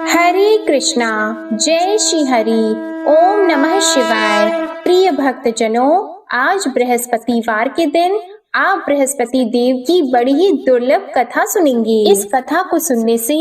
हरे कृष्णा। जय श्री हरि। ओम नमः शिवाय। प्रिय भक्तजनों, आज बृहस्पतिवार के दिन आप बृहस्पति देव की बड़ी ही दुर्लभ कथा सुनेंगे। इस कथा को सुनने से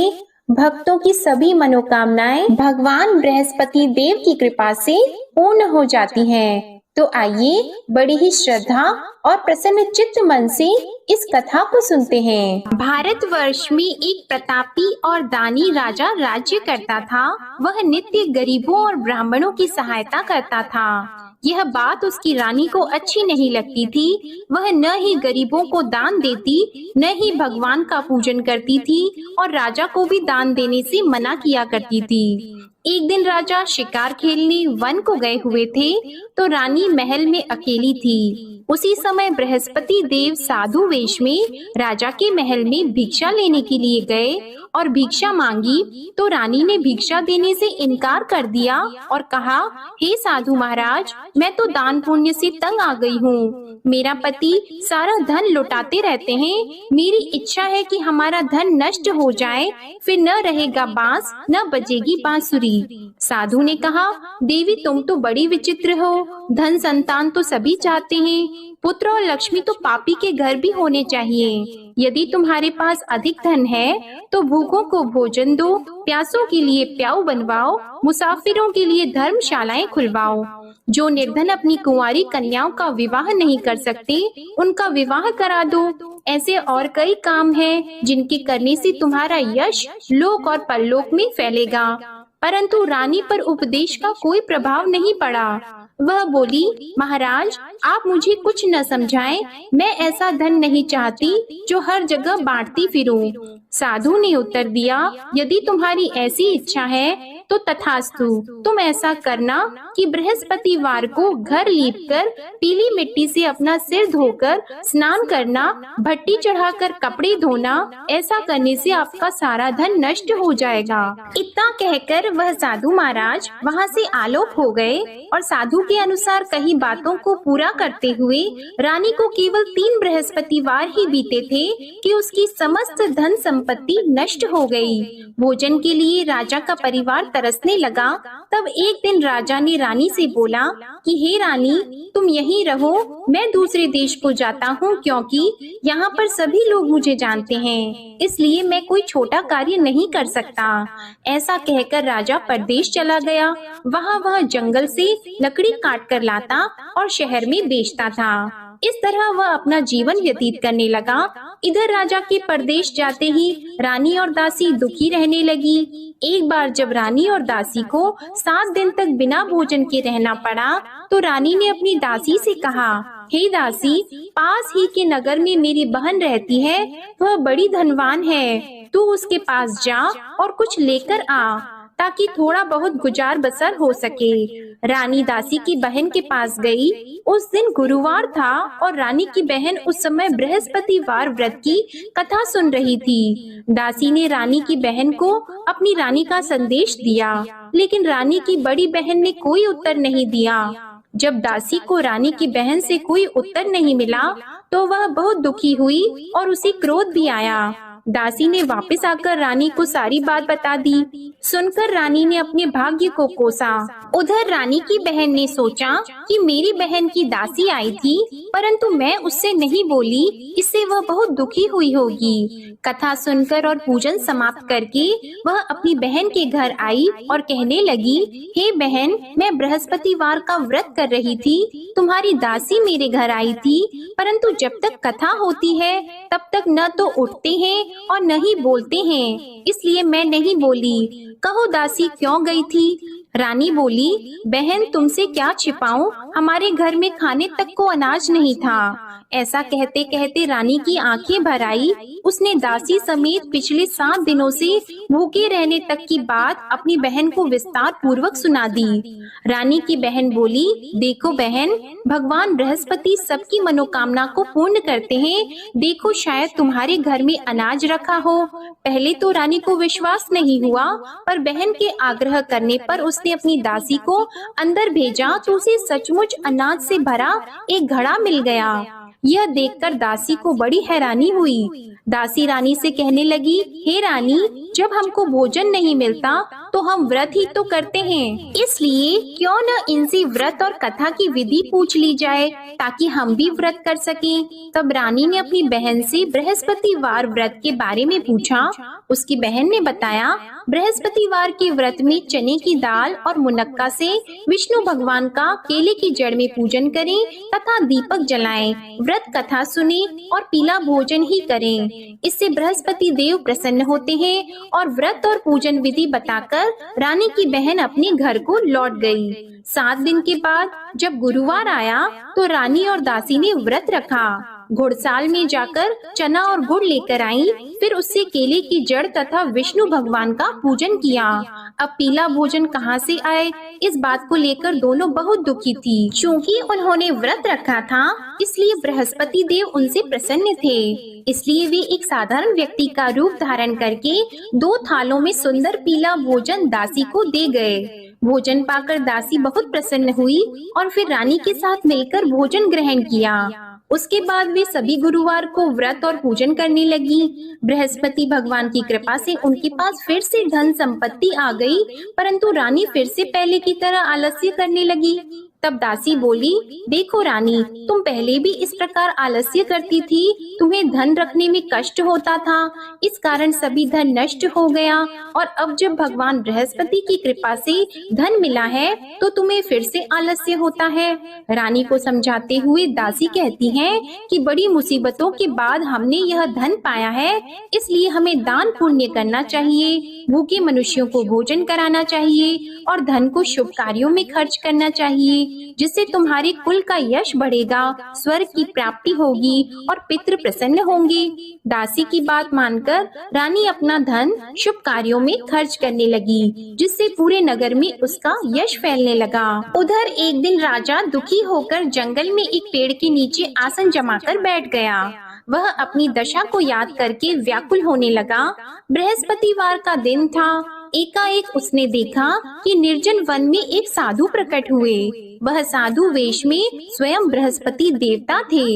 भक्तों की सभी मनोकामनाएं भगवान बृहस्पति देव की कृपा से पूर्ण हो जाती हैं। तो आइए बड़ी ही श्रद्धा और प्रसन्न चित्त मन से इस कथा को सुनते हैं। भारतवर्ष में एक प्रतापी और दानी राजा राज्य करता था। वह नित्य गरीबों और ब्राह्मणों की सहायता करता था। यह बात उसकी रानी को अच्छी नहीं लगती थी। वह न ही गरीबों को दान देती, न ही भगवान का पूजन करती थी और राजा को भी दान देने से मना किया करती थी। एक दिन राजा शिकार खेलने वन को गए हुए थे, तो रानी महल में अकेली थी। उसी समय बृहस्पति देव साधु वेश में राजा के महल में भिक्षा लेने के लिए गए और भिक्षा मांगी, तो रानी ने भिक्षा देने से इनकार कर दिया और कहा, हे साधु महाराज, मैं तो दान पुण्य से तंग आ गई हूँ। मेरा पति सारा धन लुटाते रहते हैं। मेरी इच्छा है कि हमारा धन नष्ट हो जाए, फिर न रहेगा बांस, न बजेगी बांसुरी। साधु ने कहा, देवी तुम तो बड़ी विचित्र हो। धन संतान तो सभी चाहते हैं, पुत्र और लक्ष्मी तो पापी के घर भी होने चाहिए। यदि तुम्हारे पास अधिक धन है तो भूखों को भोजन दो, प्यासों के लिए प्याऊ बनवाओ, मुसाफिरों के लिए धर्मशालाएं खुलवाओ। जो निर्धन अपनी कुंवारी कन्याओं का विवाह नहीं कर सकते, उनका विवाह करा दो। ऐसे और कई काम हैं जिनके करने से तुम्हारा यश लोक और परलोक में फैलेगा। परंतु रानी पर उपदेश का कोई प्रभाव नहीं पड़ा। वह बोली, महाराज आप मुझे कुछ न समझाएं, मैं ऐसा धन नहीं चाहती जो हर जगह बांटती फिरूं। साधु ने उत्तर दिया, यदि तुम्हारी ऐसी इच्छा है तो तथास्तु। तुम ऐसा करना कि बृहस्पतिवार को घर लीपकर पीली मिट्टी से अपना सिर धोकर स्नान करना, भट्टी चढ़ाकर कपड़े धोना। ऐसा करने से आपका सारा धन नष्ट हो जाएगा। इतना कहकर वह साधु महाराज वहाँ से आलोक हो गए और साधु के अनुसार कही बातों को पूरा करते हुए रानी को केवल 3 बृहस्पतिवार ही बीते थे कि उसकी समस्त धन संपत्ति नष्ट हो गई। भोजन के लिए राजा का परिवार तरसने लगा। तब एक दिन राजा ने रानी से बोला कि हे रानी, तुम यहीं रहो, मैं दूसरे देश को जाता हूँ, क्योंकि यहाँ पर सभी लोग मुझे जानते हैं, इसलिए मैं कोई छोटा कार्य नहीं कर सकता। ऐसा कहकर राजा परदेश चला गया। वह जंगल से लकड़ी काट कर लाता और शहर में बेचता था। इस तरह वह अपना जीवन व्यतीत करने लगा। इधर राजा के परदेश जाते ही रानी और दासी दुखी रहने लगी। एक बार जब रानी और दासी को 7 दिन तक बिना भोजन के रहना पड़ा, तो रानी ने अपनी दासी से कहा, हे दासी, पास ही के नगर में मेरी बहन रहती है, वह बड़ी धनवान है, तू उसके पास जा और कुछ लेकर आ, ताकि थोड़ा बहुत गुजार बसर हो सके। रानी दासी की बहन के पास गई। उस दिन गुरुवार था और रानी की बहन उस समय बृहस्पतिवार व्रत की कथा सुन रही थी। दासी ने रानी की बहन को अपनी रानी का संदेश दिया, लेकिन रानी की बड़ी बहन ने कोई उत्तर नहीं दिया। जब दासी को रानी की बहन से कोई उत्तर नहीं मिला, तो वह बहुत दुखी हुई और उसे क्रोध भी आया। दासी ने वापस आकर रानी को सारी बात बता दी। सुनकर रानी ने अपने भाग्य को कोसा। उधर रानी की बहन ने सोचा कि मेरी बहन की दासी आई थी, परंतु मैं उससे नहीं बोली, इससे वह बहुत दुखी हुई होगी। कथा सुनकर और पूजन समाप्त करके वह अपनी बहन के घर आई और कहने लगी, हे बहन, मैं बृहस्पतिवार का व्रत कर रही थी, तुम्हारी दासी मेरे घर आई थी, परंतु जब तक कथा होती है तब तक न तो उठते हैं और न ही बोलते हैं, इसलिए मैं नहीं बोली। कहो दासी क्यों गई थी? रानी बोली, बहन तुमसे क्या छिपाऊं, हमारे घर में खाने तक को अनाज नहीं था। ऐसा कहते कहते रानी की आंखें भर आई। उसने दासी समेत पिछले 7 दिनों से भूखे रहने तक की बात अपनी बहन को विस्तार पूर्वक सुना दी। रानी की बहन बोली, देखो बहन, भगवान बृहस्पति सबकी मनोकामना को पूर्ण करते हैं। देखो शायद तुम्हारे घर में अनाज रखा हो। पहले तो रानी को विश्वास नहीं हुआ, पर बहन के आग्रह करने पर उसने अपनी दासी को अंदर भेजा तो उसे सचमुच अनाज से भरा एक घड़ा मिल गया। यह देखकर दासी को बड़ी हैरानी हुई। दासी रानी से कहने लगी, हे रानी, जब हमको भोजन नहीं मिलता तो हम व्रत ही तो करते हैं, इसलिए क्यों न इनसे व्रत और कथा की विधि पूछ ली जाए ताकि हम भी व्रत कर सकें। तब रानी ने अपनी बहन से बृहस्पतिवार व्रत के बारे में पूछा। उसकी बहन ने बताया, बृहस्पतिवार के व्रत में चने की दाल और मुनक्का से विष्णु भगवान का केले की जड़ में पूजन करें तथा दीपक जलाएं, व्रत कथा सुने और पीला भोजन ही करें। इससे बृहस्पति देव प्रसन्न होते हैं। और व्रत और पूजन विधि बताकर रानी की बहन अपने घर को लौट गई। 7 दिन के बाद जब गुरुवार आया तो रानी और दासी ने व्रत रखा। घुड़साल में जाकर चना और गुड़ लेकर आई, फिर उससे केले की जड़ तथा विष्णु भगवान का पूजन किया। अब पीला भोजन कहाँ से आए, इस बात को लेकर दोनों बहुत दुखी थी। क्योंकि उन्होंने व्रत रखा था, इसलिए बृहस्पति देव उनसे प्रसन्न थे। इसलिए वे एक साधारण व्यक्ति का रूप धारण करके 2 थालों में सुंदर पीला भोजन दासी को दे गए। भोजन पाकर दासी बहुत प्रसन्न हुई और फिर रानी के साथ मिलकर भोजन ग्रहण किया। उसके बाद वे सभी गुरुवार को व्रत और पूजन करने लगी। बृहस्पति भगवान की कृपा से उनके पास फिर से धन संपत्ति आ गई, परंतु रानी फिर से पहले की तरह आलस्य करने लगी। तब दासी बोली, देखो रानी, तुम पहले भी इस प्रकार आलस्य करती थी, तुम्हें धन रखने में कष्ट होता था, इस कारण सभी धन नष्ट हो गया, और अब जब भगवान बृहस्पति की कृपा से धन मिला है तो तुम्हें फिर से आलस्य होता है। रानी को समझाते हुए दासी कहती हैं कि बड़ी मुसीबतों के बाद हमने यह धन पाया है, इसलिए हमें दान पुण्य करना चाहिए, भूखे मनुष्यों को भोजन कराना चाहिए और धन को शुभ कार्यों में खर्च करना चाहिए, जिससे तुम्हारे कुल का यश बढ़ेगा, स्वर्ग की प्राप्ति होगी और पितृ प्रसन्न होंगे। दासी की बात मानकर रानी अपना धन शुभ कार्यों में खर्च करने लगी, जिससे पूरे नगर में उसका यश फैलने लगा। उधर एक दिन राजा दुखी होकर जंगल में एक पेड़ के नीचे आसन जमाकर बैठ गया। वह अपनी दशा को याद करके व्याकुल होने लगा। बृहस्पतिवार का दिन था। एकाएक उसने देखा कि निर्जन वन में एक साधु प्रकट हुए। वह साधु वेश में स्वयं बृहस्पति देवता थे।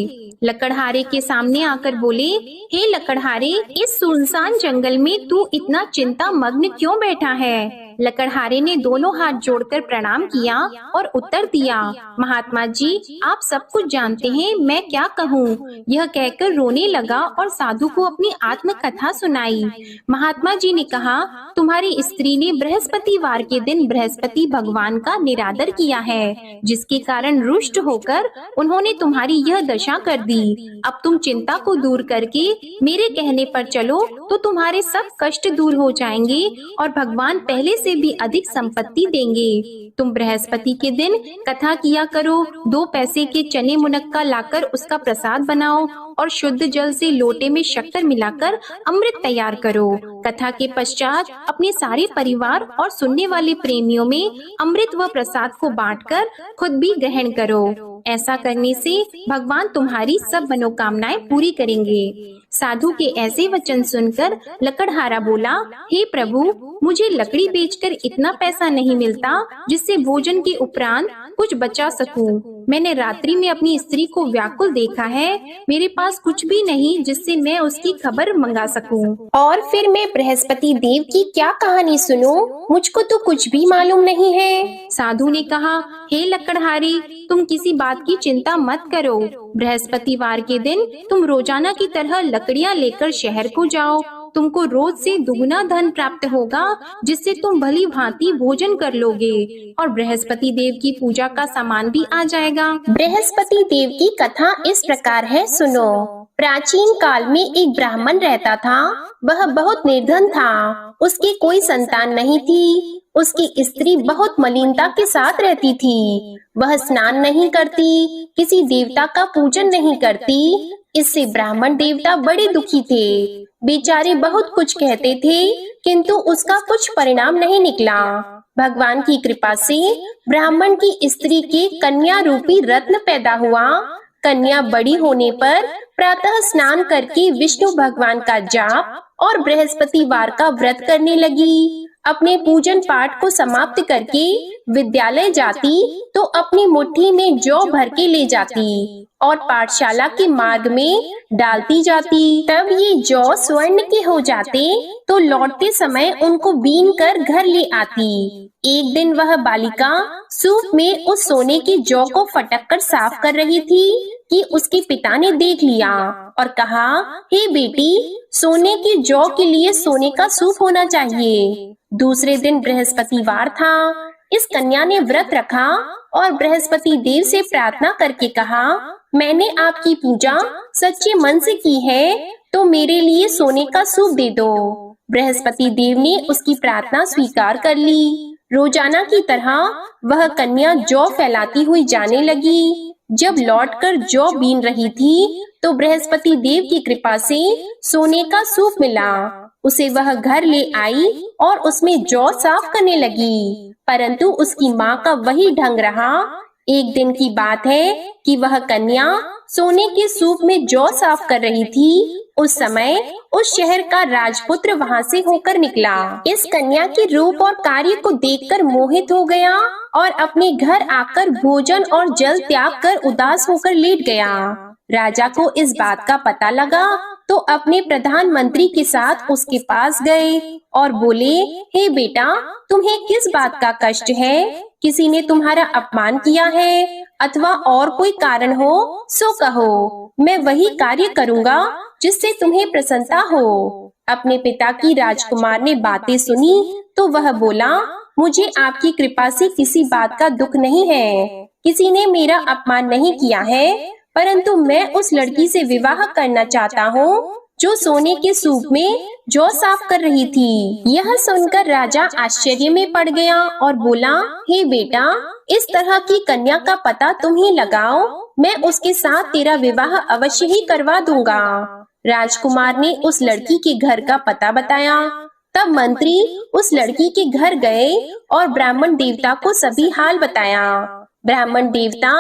लकड़हारे के सामने आकर बोले, हे लकड़हारे, इस सुनसान जंगल में तू इतना चिंता मग्न क्यों बैठा है? लकड़हारे ने दोनों हाथ जोड़कर प्रणाम किया और उत्तर दिया, महात्मा जी, आप सब कुछ जानते हैं, मैं क्या कहूँ। यह कहकर रोने लगा और साधु को अपनी आत्म कथा सुनाई। महात्मा जी ने कहा, तुम्हारी स्त्री ने बृहस्पतिवार के दिन बृहस्पति भगवान का निरादर किया है, जिसके कारण रुष्ट होकर उन्होंने तुम्हारी यह दशा कर दी। अब तुम चिंता को दूर करके मेरे कहने पर चलो तो तुम्हारे सब कष्ट दूर हो जाएंगे और भगवान पहले से भी अधिक संपत्ति देंगे। तुम बृहस्पति के दिन कथा किया करो, 2 पैसे के चने मुनक्का लाकर उसका प्रसाद बनाओ और शुद्ध जल से लोटे में शक्कर मिलाकर अमृत तैयार करो। कथा के पश्चात अपने सारे परिवार और सुनने वाले प्रेमियों में अमृत व प्रसाद को बांटकर खुद भी ग्रहण करो। ऐसा करने से भगवान तुम्हारी सब मनोकामनाएं पूरी करेंगे। साधु के ऐसे वचन सुनकर लकड़हारा बोला, हे प्रभु, मुझे लकड़ी बेचकर इतना पैसा नहीं मिलता जिससे भोजन के उपरांत कुछ बचा सकूं। मैंने रात्रि में अपनी स्त्री को व्याकुल देखा है, मेरे पास कुछ भी नहीं जिससे मैं उसकी खबर मंगा सकूं। और फिर मैं बृहस्पति देव की क्या कहानी सुनूं? मुझको तो कुछ भी मालूम नहीं है। साधु ने कहा, हे लकड़हारी, तुम किसी बात की चिंता मत करो। बृहस्पतिवार के दिन तुम रोजाना की तरह लकड़ियां लेकर शहर को जाओ। तुमको रोज से दुगना धन प्राप्त होगा, जिससे तुम भली भांति भोजन कर लोगे और बृहस्पति देव की पूजा का सामान भी आ जाएगा। बृहस्पति देव की कथा इस प्रकार है, सुनो। प्राचीन काल में एक ब्राह्मण रहता था। वह बहुत निर्धन था। उसकी कोई संतान नहीं थी। उसकी स्त्री बहुत मलिनता के साथ रहती थी। वह स्नान नहीं करती, किसी देवता का पूजन नहीं करती। इससे ब्राह्मण देवता बड़े दुखी थे। बेचारे बहुत कुछ कहते थे, किंतु उसका कुछ परिणाम नहीं निकला। भगवान की कृपा से ब्राह्मण की स्त्री के कन्या रूपी रत्न पैदा हुआ। कन्या बड़ी होने पर प्रातः स्नान करके विष्णु भगवान का जाप और बृहस्पतिवार का व्रत करने लगी। अपने पूजन पाठ को समाप्त करके विद्यालय जाती तो अपनी मुट्ठी में जौ भर के ले जाती और पाठशाला के मार्ग में डालती जाती। तब ये जौ स्वर्ण के हो जाते तो लौटते समय उनको बीन कर घर ले आती। एक दिन वह बालिका सूप में उस सोने के जौ को फटक कर साफ कर रही थी कि उसके पिता ने देख लिया और कहा, हे बेटी, सोने के जौ के लिए सोने का सूप होना चाहिए। दूसरे दिन बृहस्पतिवार था। इस कन्या ने व्रत रखा और बृहस्पति देव से प्रार्थना करके कहा, मैंने आपकी पूजा सच्चे मन से की है तो मेरे लिए सोने का सूप दे दो। बृहस्पति देव ने उसकी प्रार्थना स्वीकार कर ली। रोजाना की तरह वह कन्या जौ फैलाती हुई जाने लगी। जब लौटकर जौ बीन रही थी तो बृहस्पति देव की कृपा से सोने का सूप मिला। उसे वह घर ले आई और उसमें जौ साफ करने लगी, परंतु उसकी माँ का वही ढंग रहा। एक दिन की बात है कि वह कन्या सोने के सूप में जौ साफ कर रही थी। उस समय उस शहर का राजपुत्र वहां से होकर निकला। इस कन्या के रूप और कार्य को देखकर मोहित हो गया और अपने घर आकर भोजन और जल त्याग कर उदास होकर लेट गया। राजा को इस बात का पता लगा तो अपने प्रधानमंत्री के साथ उसके पास गए और बोले, हे बेटा, तुम्हें किस बात का कष्ट है? किसी ने तुम्हारा अपमान किया है अथवा और कोई कारण हो सो कहो, मैं वही कार्य करूँगा जिससे तुम्हें प्रसन्नता हो। अपने पिता की राजकुमार ने बातें सुनी तो वह बोला, मुझे आपकी कृपा से किसी बात का दुख नहीं है। किसी ने मेरा अपमान नहीं किया है, परंतु मैं उस लड़की से विवाह करना चाहता हूँ जो सोने के सूप में जौ साफ कर रही थी। यह सुनकर राजा आश्चर्य में पड़ गया और बोला, हे बेटा, इस तरह की कन्या का पता तुम ही लगाओ, मैं उसके साथ तेरा विवाह अवश्य ही करवा दूंगा। राजकुमार ने उस लड़की के घर का पता बताया। तब मंत्री उस लड़की के घर गए और ब्राह्मण देवता को सभी हाल बताया। ब्राह्मण देवता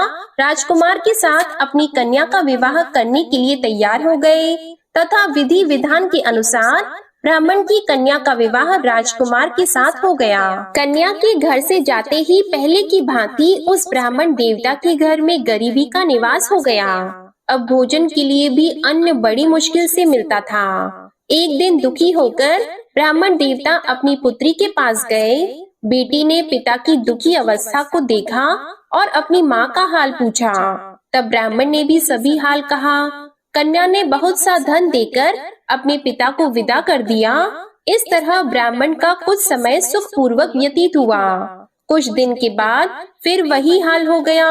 राजकुमार के साथ अपनी कन्या का विवाह करने के लिए तैयार हो गए तथा विधि विधान के अनुसार ब्राह्मण की कन्या का विवाह राजकुमार के साथ हो गया। कन्या के घर से जाते ही पहले की भांति उस ब्राह्मण देवता के घर में गरीबी का निवास हो गया। अब भोजन के लिए भी अन्न बड़ी मुश्किल से मिलता था। एक दिन दुखी होकर ब्राह्मण देवता अपनी पुत्री के पास गए। बेटी ने पिता की दुखी अवस्था को देखा और अपनी माँ का हाल पूछा। तब ब्राह्मण ने भी सभी हाल कहा। कन्या ने बहुत सा धन देकर अपने पिता को विदा कर दिया। इस तरह ब्राह्मण का कुछ समय सुख पूर्वक व्यतीत हुआ। कुछ दिन के बाद फिर वही हाल हो गया।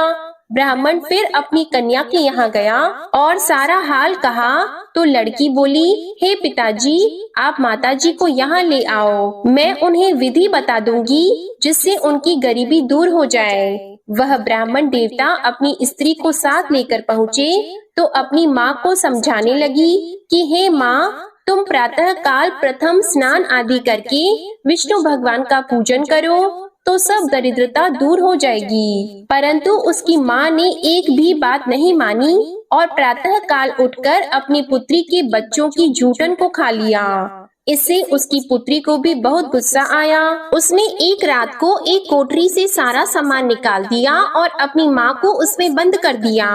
ब्राह्मण फिर अपनी कन्या के यहाँ गया और सारा हाल कहा तो लड़की बोली, हे पिताजी, आप माताजी को यहाँ ले आओ, मैं उन्हें विधि बता दूंगी जिससे उनकी गरीबी दूर हो जाए। वह ब्राह्मण देवता अपनी स्त्री को साथ लेकर पहुँचे तो अपनी माँ को समझाने लगी कि हे माँ, तुम प्रातः काल प्रथम स्नान आदि करके विष्णु भगवान का पूजन करो तो सब दरिद्रता दूर हो जाएगी। परंतु उसकी माँ ने एक भी बात नहीं मानी और प्रातः काल उठकर अपनी पुत्री के बच्चों की जूठन को खा लिया। इससे उसकी पुत्री को भी बहुत गुस्सा आया। उसने एक रात को एक कोठरी से सारा सामान निकाल दिया और अपनी माँ को उसमें बंद कर दिया।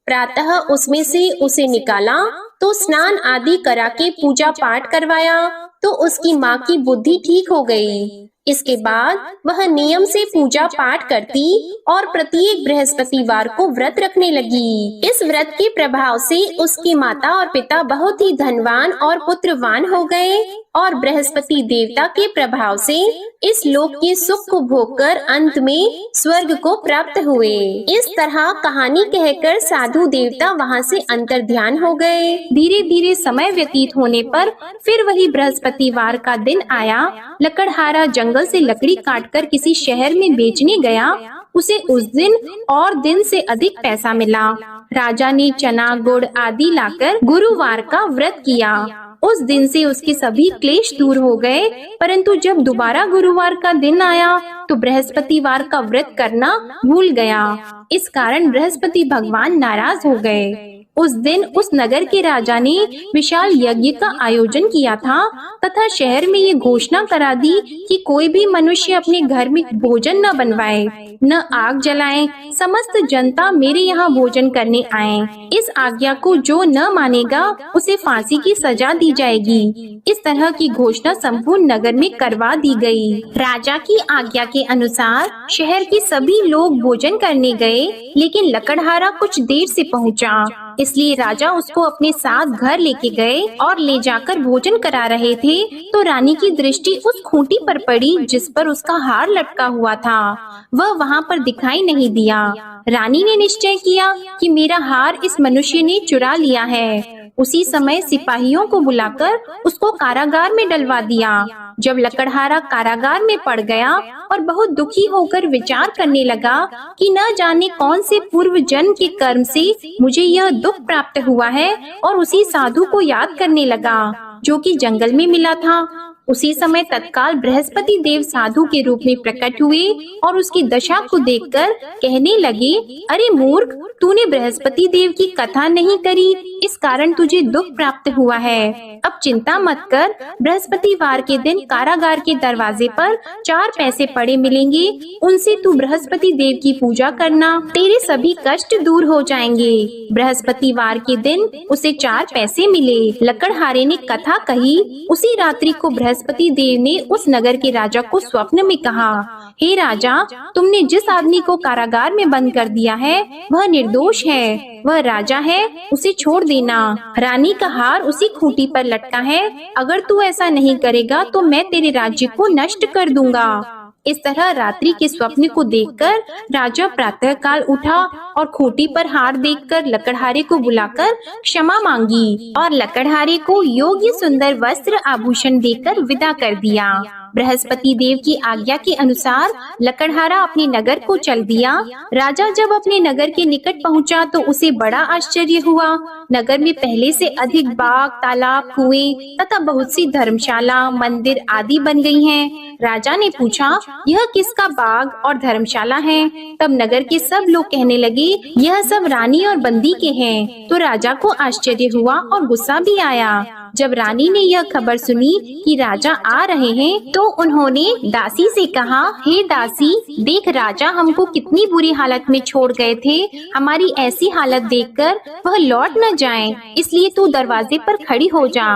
प्रातः उसमें से उसे निकाला तो स्नान आदि करा के पूजा पाठ करवाया तो उसकी माँ की बुद्धि ठीक हो गई। इसके बाद वह नियम से पूजा पाठ करती और प्रत्येक बृहस्पतिवार को व्रत रखने लगी। इस व्रत के प्रभाव से उसकी माता और पिता बहुत ही धनवान और पुत्रवान हो गए और बृहस्पति देवता के प्रभाव से इस लोक के सुख को भोगकर अंत में स्वर्ग को प्राप्त हुए। इस तरह कहानी कहकर साधु देवता वहाँ से अंतर्ध्यान हो गए। धीरे धीरे समय व्यतीत होने पर फिर वही बृहस्पतिवार का दिन आया। लकड़हारा जंगल से लकड़ी काटकर किसी शहर में बेचने गया। उसे उस दिन और दिन से अधिक पैसा मिला। राजा ने चना गुड़ आदि लाकर गुरुवार का व्रत किया। उस दिन से उसके सभी क्लेश दूर हो गए। परंतु जब दोबारा गुरुवार का दिन आया तो बृहस्पतिवार का व्रत करना भूल गया। इस कारण बृहस्पति भगवान नाराज हो गए। उस दिन उस नगर के राजा ने विशाल यज्ञ का आयोजन किया था तथा शहर में ये घोषणा करा दी कि कोई भी मनुष्य अपने घर में भोजन न बनवाए, न आग जलाए। समस्त जनता मेरे यहाँ भोजन करने आए। इस आज्ञा को जो न मानेगा उसे फांसी की सजा दी जाएगी। इस तरह की घोषणा संपूर्ण नगर में करवा दी गई। राजा की आज्ञा के अनुसार शहर के सभी लोग भोजन करने गए, लेकिन लकड़हारा कुछ देर से पहुंचा, इसलिए राजा उसको अपने साथ घर लेके गए और ले जाकर भोजन करा रहे थे तो रानी की दृष्टि उस खूंटी पर पड़ी जिस पर उसका हार लटका हुआ था। वह वहाँ पर दिखाई नहीं दिया। रानी ने निश्चय किया कि मेरा हार इस मनुष्य ने चुरा लिया है। उसी समय सिपाहियों को बुलाकर उसको कारागार में डलवा दिया। जब लकड़हारा कारागार में पड़ गया और बहुत दुखी होकर विचार करने लगा कि न जाने कौन से पूर्व जन्म के कर्म से मुझे यह दुख प्राप्त हुआ है, और उसी साधु को याद करने लगा जो कि जंगल में मिला था। उसी समय तत्काल बृहस्पति देव साधु के रूप में प्रकट हुए और उसकी दशा को देखकर कहने लगे, अरे मूर्ख, तूने बृहस्पति देव की कथा नहीं करी, इस कारण तुझे दुख प्राप्त हुआ है। अब चिंता मत कर, बृहस्पतिवार के दिन कारागार के दरवाजे पर 4 पैसे पड़े मिलेंगे, उनसे तू बृहस्पति देव की पूजा करना, तेरे सभी कष्ट दूर हो जाएंगे। बृहस्पतिवार के दिन उसे 4 पैसे मिले। लकड़हारे ने कथा कही। उसी रात्रि को बृहस्पति देव ने उस नगर के राजा को स्वप्न में कहा, हे राजा, तुमने जिस आदमी को कारागार में बंद कर दिया है वह निर्दोष है, वह राजा है, उसे छोड़ देना। रानी का हार उसी खूंटी पर लटका है, अगर तू ऐसा नहीं करेगा तो मैं तेरे राज्य को नष्ट कर दूंगा। इस तरह रात्रि के स्वप्न को देखकर राजा प्रातः काल उठा और खूंटी पर हार देखकर लकड़हारे को बुलाकर क्षमा मांगी और लकड़हारे को योग्य सुंदर वस्त्र आभूषण देकर विदा कर दिया। बृहस्पति देव की आज्ञा के अनुसार लकड़हारा अपने नगर को चल दिया। राजा जब अपने नगर के निकट पहुंचा तो उसे बड़ा आश्चर्य हुआ। नगर में पहले से अधिक बाग, तालाब, कुएं तथा बहुत सी धर्मशाला, मंदिर आदि बन गई हैं। राजा ने पूछा, यह किसका बाग और धर्मशाला है? तब नगर के सब लोग कहने लगे, यह सब रानी और बंदी के हैं। तो राजा को आश्चर्य हुआ और गुस्सा भी आया। जब रानी ने यह खबर सुनी कि राजा आ रहे हैं तो उन्होंने दासी से कहा, हे दासी, देख राजा हमको कितनी बुरी हालत में छोड़ गए थे, हमारी ऐसी हालत देखकर वह लौट न जाएं, इसलिए तू दरवाजे पर खड़ी हो जा।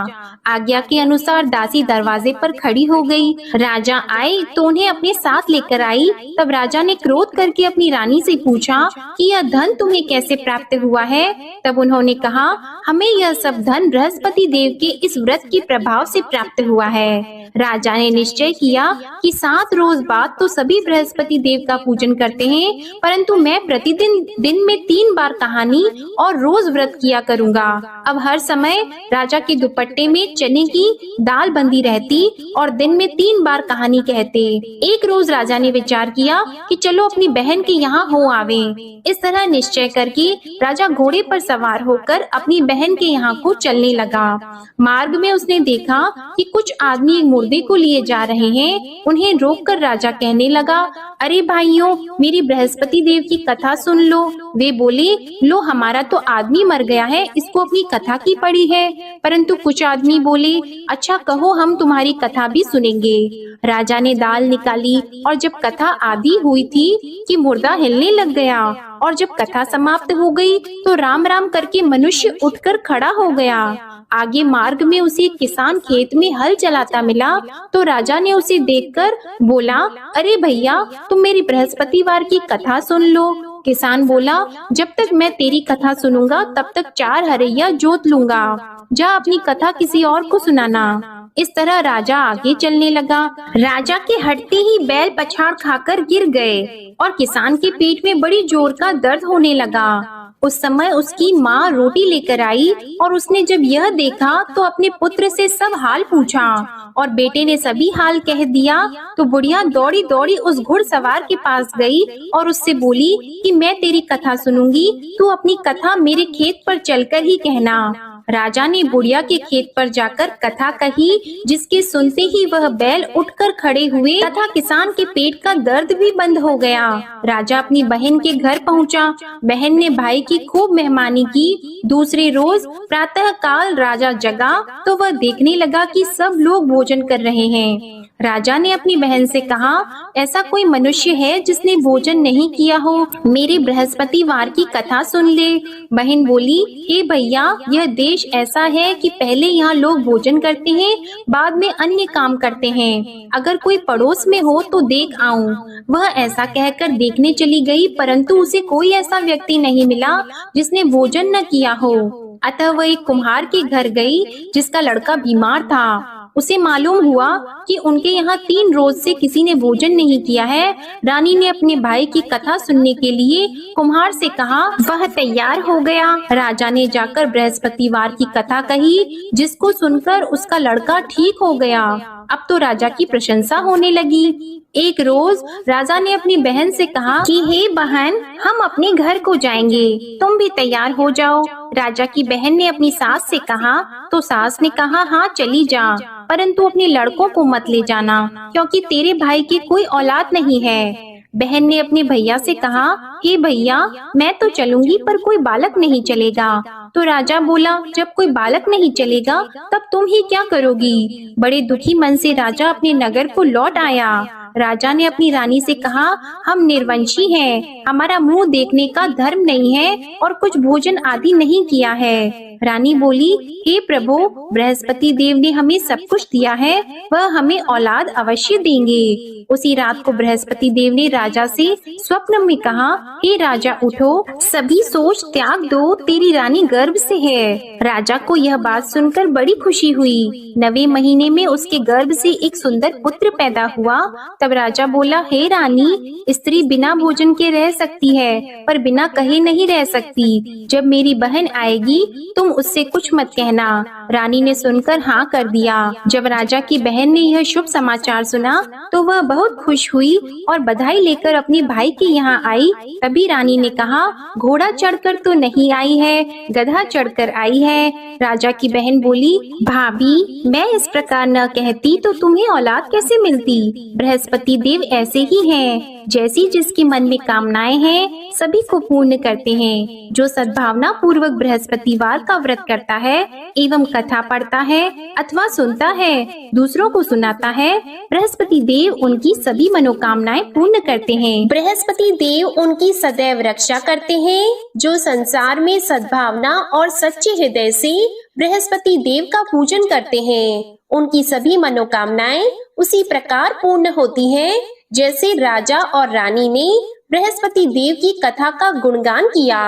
आज्ञा के अनुसार दासी दरवाजे पर खड़ी हो गई। राजा आए तो उन्हें अपने साथ लेकर आई। तब राजा ने क्रोध करके अपनी रानी से पूछा कि यह धन तुम्हें कैसे प्राप्त हुआ है? तब उन्होंने कहा, हमें यह सब धन बृहस्पति देव के इस व्रत के प्रभाव से प्राप्त हुआ है। राजा ने निश्चय किया कि 7 रोज बाद तो सभी बृहस्पति देव का पूजन करते हैं, परंतु मैं प्रतिदिन दिन में 3 बार कहानी और रोज व्रत किया करूंगा। अब हर समय राजा के दुपट्टे में चने की दाल बंदी रहती और दिन में 3 बार कहानी कहते। एक रोज राजा ने विचार किया कि चलो अपनी बहन के यहाँ हो आवे। इस तरह निश्चय करके राजा घोड़े पर सवार होकर अपनी बहन के यहाँ को चलने लगा। मार्ग में उसने देखा कि कुछ आदमी एक मुर्दे को लिए जा रहे हैं। उन्हें रोककर राजा कहने लगा, अरे भाइयों, मेरी बृहस्पति देव की कथा सुन लो। वे बोले, लो हमारा तो आदमी मर गया है, इसको अपनी कथा की पड़ी है। परंतु कुछ आदमी बोले, अच्छा कहो, हम तुम्हारी कथा भी सुनेंगे। राजा ने दाल निकाली और जब कथा आधी हुई थी कि मुर्दा हिलने लग गया, और जब कथा समाप्त हो गई तो राम राम करके मनुष्य उठकर खड़ा हो गया। आगे मार्ग में उसे एक किसान खेत में हल चलाता मिला तो राजा ने उसे देखकर बोला, अरे भैया, तुम मेरी बृहस्पतिवार की कथा सुन लो। किसान बोला, जब तक मैं तेरी कथा सुनूंगा तब तक 4 हरैया जोत लूंगा, जा अपनी कथा किसी और को सुनाना। इस तरह राजा आगे चलने लगा। राजा के हटते ही बैल पछाड़ खाकर गिर गए और किसान के पेट में बड़ी जोर का दर्द होने लगा। उस समय उसकी माँ रोटी लेकर आई और उसने जब यह देखा तो अपने पुत्र से सब हाल पूछा और बेटे ने सभी हाल कह दिया। तो बुढ़िया दौड़ी दौड़ी उस घुड़सवार के पास गई और उससे बोली कि मैं तेरी कथा सुनूंगी, तू अपनी कथा मेरे खेत पर चलकर ही कहना। राजा ने बुढ़िया के खेत पर जाकर कथा कही, जिसके सुनते ही वह बैल उठकर खड़े हुए तथा किसान के पेट का दर्द भी बंद हो गया। राजा अपनी बहन के घर पहुंचा। बहन ने भाई की खूब मेहमानी की। दूसरे रोज प्रातः काल राजा जगा तो वह देखने लगा कि सब लोग भोजन कर रहे हैं। राजा ने अपनी बहन से कहा, ऐसा कोई मनुष्य है जिसने भोजन नहीं किया हो? मेरे बृहस्पतिवार की कथा सुन ले। बहन बोली, हे भैया, यह देश ऐसा है कि पहले यहाँ लोग भोजन करते हैं, बाद में अन्य काम करते हैं। अगर कोई पड़ोस में हो तो देख आऊं। वह ऐसा कहकर देखने चली गई, परंतु उसे कोई ऐसा व्यक्ति नहीं मिला जिसने भोजन न किया हो। अतः वह एक कुम्हार के घर गई जिसका लड़का बीमार था। उसे मालूम हुआ कि उनके यहाँ 3 रोज से किसी ने भोजन नहीं किया है। रानी ने अपने भाई की कथा सुनने के लिए कुम्हार से कहा। वह तैयार हो गया। राजा ने जाकर बृहस्पतिवार की कथा कही, जिसको सुनकर उसका लड़का ठीक हो गया। अब तो राजा की प्रशंसा होने लगी। एक रोज राजा ने अपनी बहन से कहा कि हे बहन, हम अपने घर को जाएंगे, तुम भी तैयार हो जाओ। राजा की बहन ने अपनी सास से कहा तो सास ने कहा, हाँ चली जा, परंतु अपने लड़कों को मत ले जाना, क्योंकि तेरे भाई की कोई औलाद नहीं है। बहन ने अपने भैया से कहा, हे भैया, मैं तो चलूंगी पर कोई बालक नहीं चलेगा। तो राजा बोला, जब कोई बालक नहीं चलेगा तब तुम ही क्या करोगी? बड़े दुखी मन से राजा अपने नगर को लौट आया। राजा ने अपनी रानी से कहा, हम निर्वंशी हैं, हमारा मुंह देखने का धर्म नहीं है और कुछ भोजन आदि नहीं किया है। रानी बोली, हे प्रभु, बृहस्पति देव ने हमें सब कुछ दिया है, वह हमें औलाद अवश्य देंगे। उसी रात को बृहस्पति देव ने राजा से स्वप्न में कहा, हे राजा उठो, सभी सोच त्याग दो, तेरी रानी गर्भ से है। राजा को यह बात सुनकर बड़ी खुशी हुई। 9वें महीने में उसके गर्भ से एक सुंदर पुत्र पैदा हुआ। तब राजा बोला, हे रानी, स्त्री बिना भोजन के रह सकती है, पर बिना कहे नहीं रह सकती। जब मेरी बहन आएगी तुम उससे कुछ मत कहना। रानी ने सुनकर हाँ कर दिया। जब राजा की बहन ने यह शुभ समाचार सुना तो वह बहुत खुश हुई और बधाई लेकर अपने भाई के यहाँ आई। तभी रानी ने कहा, घोड़ा चढ़कर तो नहीं आई है, गधा चढ़कर आई है। राजा की बहन बोली, भाभी, मैं इस प्रकार न कहती तो तुम्हें औलाद कैसे मिलती? बृहस्पति देव ऐसे ही हैं, जैसी जिसके मन में कामनाएं हैं सभी को पूर्ण करते हैं। जो सद्भावना पूर्वक बृहस्पतिवार का व्रत करता है एवं कथा पढ़ता है अथवा सुनता है, दूसरों को सुनाता है, बृहस्पति देव उनकी सभी मनोकामनाएं पूर्ण करते हैं। बृहस्पति देव उनकी सदैव रक्षा करते हैं। जो संसार में सद्भावना और सच्चे हृदय से बृहस्पति देव का पूजन करते हैं, उनकी सभी मनोकामनाएं उसी प्रकार पूर्ण होती हैं, जैसे राजा और रानी ने बृहस्पति देव की कथा का गुणगान किया।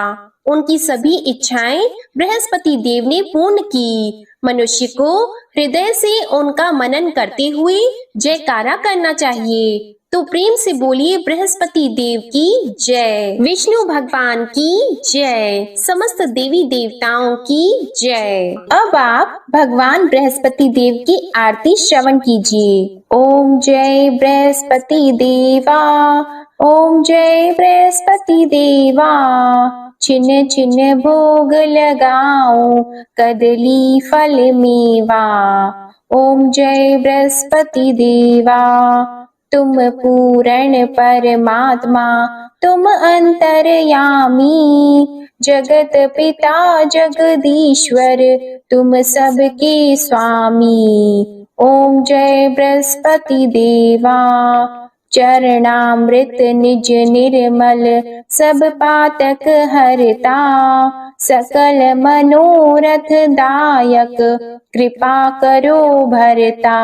उनकी सभी इच्छाएं बृहस्पति देव ने पूर्ण की। मनुष्य को हृदय से उनका मनन करते हुए जयकारा करना चाहिए। तो प्रेम से बोलिए, बृहस्पति देव की जय, विष्णु भगवान की जय, समस्त देवी देवताओं की जय। अब आप भगवान बृहस्पति देव की आरती श्रवण कीजिए। ओम जय बृहस्पति देवा, ओम जय बृहस्पति देवा, छिन्न छिन्न भोग लगाओ, कदली फल मेवा। ओम जय बृहस्पति देवा, तुम पूर्ण परमात्मा, तुम अंतर्यामी, जगत पिता जगदीश्वर, तुम सबके स्वामी। ओम जय बृहस्पति देवा, चरणामृत निज निर्मल, सब पातक हरता, सकल मनोरथ दायक, कृपा करो भरता।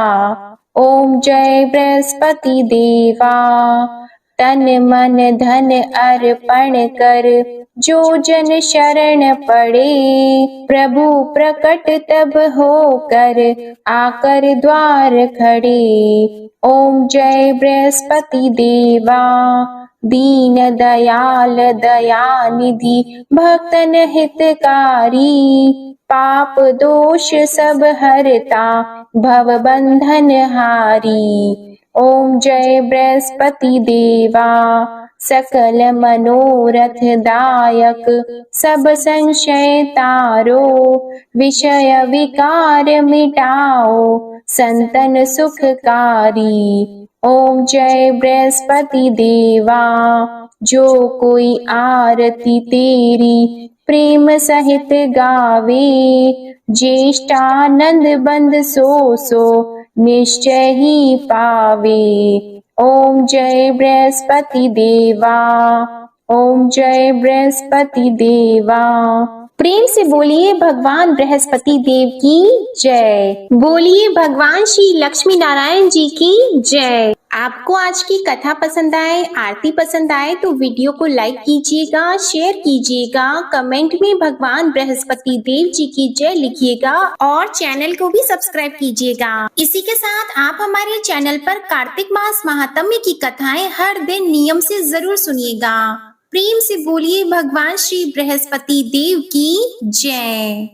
ओम जय बृहस्पति देवा, तन मन धन अर्पण कर, जो जन शरण पड़े, प्रभु प्रकट तब होकर, आकर द्वार खड़े। ओम जय बृहस्पति देवा, दीन दयाल दयानिधि, भक्तन हितकारी, पाप दोष सब हरता, भव बंधन हारी। ओम जय बृहस्पति देवा, सकल मनोरथ दायक सब संशय तारो, विषय विकार मिटाओ संतन सुखकारी। ओम जय बृहस्पति देवा, जो कोई आरती तेरी प्रेम सहित गावे, ज्येष्ठानंद बंद सो निश्चय ही पावे। ओम जय बृहस्पति देवा, ओम जय बृहस्पति देवा। प्रेम से बोलिए भगवान बृहस्पति देव की जय। बोलिए भगवान श्री लक्ष्मी नारायण जी की जय। आपको आज की कथा पसंद आए, आरती पसंद आए तो वीडियो को लाइक कीजिएगा, शेयर कीजिएगा, कमेंट में भगवान बृहस्पति देव जी की जय लिखिएगा और चैनल को भी सब्सक्राइब कीजिएगा। इसी के साथ आप हमारे चैनल पर कार्तिक मास महात्म्य की कथाएं हर दिन नियम से जरूर सुनिएगा। प्रेम से बोलिए भगवान श्री बृहस्पति देव की जय।